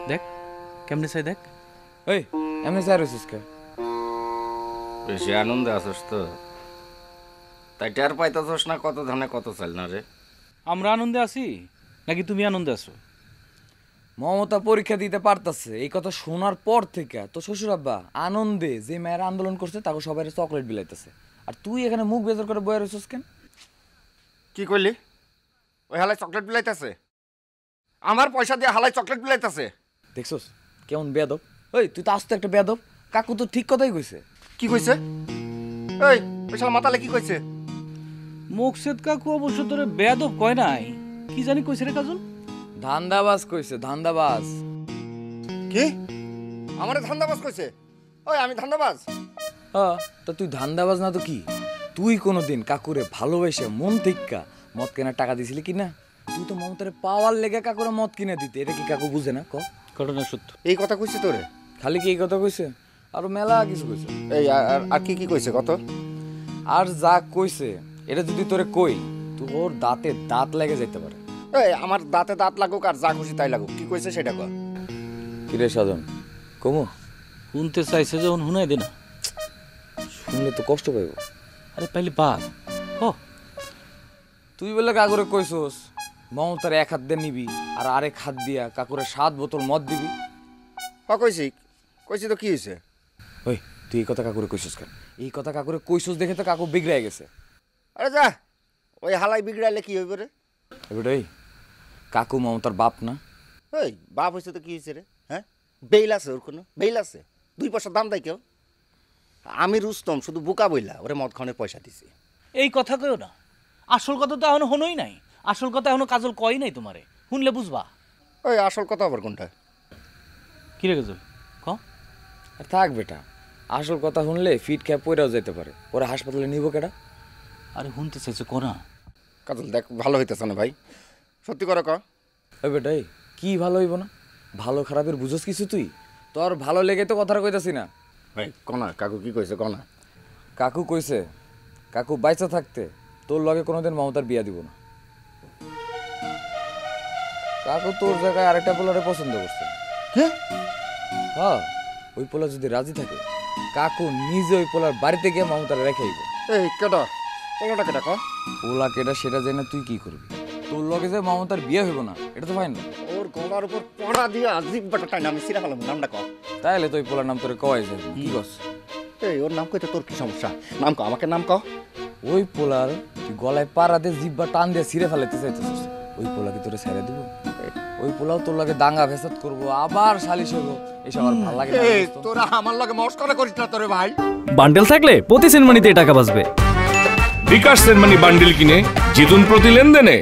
দেখ কেমনে চাই দেখ। ওই এমনি চাই রয়েছিস কে? বেশি আনন্দে আসস তো, তাই টের পাইতেছস না কত ধানে কত চাল না রে। আমরা আনন্দে আছি নাকি তুমি আনন্দে আছো? মমতা পরীক্ষা দিতে পারতাছে এই কথা শোনার পর থেকে তো শ্বশুর আব্বা আনন্দে যে মেয়েরা আন্দোলন করছে তাকে সবাই চকলেট বিলাইতেছে, আর তুই এখানে মুখ বেজার করে বয়ে রয়েছিস কেন? কি করলি? ওই হালাই চকলেট বিলাইতেছে, আমার পয়সা দিয়ে হালাই চকলেট বিলাইতেছে। দেখছস কেমন বেয়াদব? ওই তুই তো আসতে একটা বেয়াদব। কাকু তো ঠিক কথাই কইছে। কি কইছে? এই বিশাল মাতালে কি কইছে? মুকসেদ কাকু অবশ্য তোরে বেয়াদব কয় নাই, কি জানি কইছে রে কাজল। ধান্দাবাজ কইছে, ধান্দাবাজ। কি আমারে ধান্দাবাজ কইছে? ওই আমি ধান্দাবাজ? হ্যাঁ তা তুই ধান্দাবাজ না তো কি? তুই কোনোদিন কাকুরে ভালোবেসে মন থেকে মদ কেনার টাকা দিছিলি কি না? তুই তো মমতারে পাওয়ার লেগে কাকুরে মদ কিনে দিতে, এটা কি কাকু বুঝে না? ক ঘটনা সত্য। এই কথা কইছে তোরে? খালি কি এই কথা কইছে? আরো মেলা কিছু কইছে। এই আর কি কি কইছে কত? আর যা কইছে এটা যদি তোরে কই তোর দাঁতে দাঁত লেগে যেতে পারে। এই আমার দাঁতে দাঁত লাগুক আর যা খুশি তাই লাগুক, কি কইছে সেটা কর। কিরে সাধন কমু? শুনতে চাইছে যখন শুনাই দে না। শুনলে তো কষ্ট পাইব। আরে পাইলে বাদ ও। তুই বলে কাকুরে কইছস মমতার এক হাত দিয়ে নিবি আর আরেক হাত দিয়া কাকুরে 7 বোতল মদ দিবি। কইছি কইছি তো কি হয়েছে? ওই তুই এই কথা কাকুরে কইছস কেন? এই কথা কাকুরে কইছস দেখে তো কাকু বিগড়ে গেছে। আরে যা, ওই হালাই বিগড়াইলে কি হইব রে? এবারে কাকু মমতার বাপ না? ওই বাপ হয়েছে তো কি হয়েছে রে? হ্যাঁ বেইল আছে ওর কোনো? বেইল আছে? 2 পয়সার দাম দেয় কেউ? আমি রুস্তম শুধু বুকা বইলা ওরে মদ খাওয়ানোর পয়সা দিছি। এই কথা কইও না, আসল কথা তো এখনো হনোই নাই। আসল কথা এখনো কাজল কই নাই তোমারে, শুনলে বুঝবা। ওই আসল কথা আবার কোনটা? কি রে কাজল ক? আর থাক বেটা, আসল কথা শুনলে ফিট খেয়ে পইরাও যেতে পারে। ওরা হাসপাতালে নিব কেডা? আরে শুনতে চাইছে ক না। কাজল দেখ ভালো হইতেছে না ভাই, সত্যি করে ক। ওই বেটাই কি ভালো হইব না? ভালো খারাপের বুঝোস কিছু তুই? তোর ভালো লেগে তো কথাটা কইতাছি না। ভাই কনা কাকু কি কইছে কনা? কাকু কইছে কাকু বাইচা থাকতে তোর লগে কোনোদিন মমতার বিয়া দিব না। কাকু তোর জায়গায় আরেকটা পোলারে পছন্দ করছে। হ্যাঁ হ্যাঁ, ওই পোলা যদি রাজি থাকে কাকু নিজে ওই পোলার বাড়িতে গিয়ে মমতারে রেখে আইব। এই কেডা পোলাটা কেডা ক? পোলা কেডা সেটা জেনে তুই কি করবি? তোর লগে যে মমতার বিয়ে হইব না এটা তো ফাইনাল। ওর গলার উপর পড়া দিয়া জিব্বাটা টাইনা আমি সিরা ফেলাম, নামটা ক। তাইলে তো ওই পোলার নাম তোরে কয় যায় কি কস? এই ওর নাম কইতে তোর কি সমস্যা? নাম ক, আমাকে নাম ক। ওই পোলার তুই গলায় পাড়া দিয়ে জিব্বা টান দিয়ে ছিঁড়ে ফেলাইতে চাইতেছিস, ওই পোলা কি তোরে ছেড়ে দিব? ওই পোলাও তোর লাগে দাঙ্গা ফেসাদ করবো, আবার সালিশ হইব, এসব আর ভালো লাগে না। এই তোরা আমার লগে মস্করা করিস না তোরে ভাই। বান্ডেল থাকলে প্রতি সেনমানিতে টাকা বাঁচবে। বিকাশ সেনমানি বান্ডিল কিনে জিতুন প্রতি লেনদেনে।